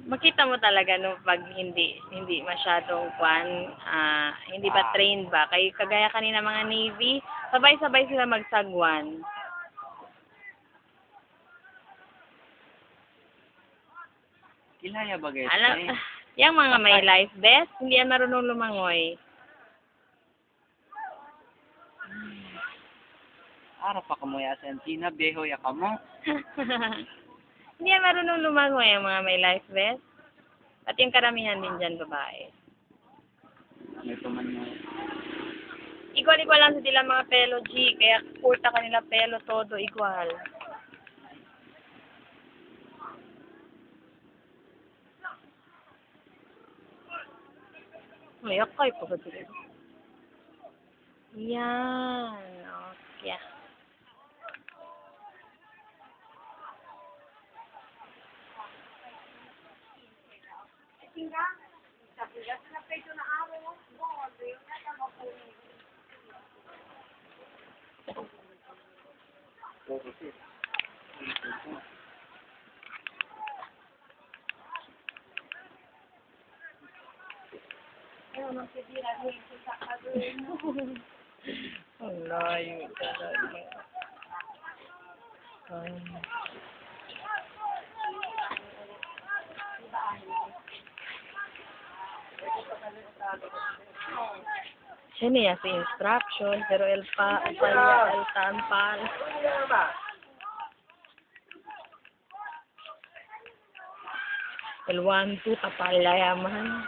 Makita mo talaga no pag hindi masyadong hindi ba trained ba? Kay kagaya kanina mga Navy, sabay-sabay sila magsagwan. Kilaya ba guys? Alam, yung mga may life vest, hindi yan marunong lumangoy. Ara pa kamo ya Argentina, beho ya kamo. Hindi yan marunong lumangoy ang mga may life vest. At yung karamihan din dyan babae. May tuman mo. Igual-igual lang sa sila mga pelo, G. Kaya kurta kanila pelo, todo igual. May akay pa ba dito? Yan. Okay. Ang layo talaga. Siya niya sa instruction, pero el tampal. El 1-2, tapalayaman.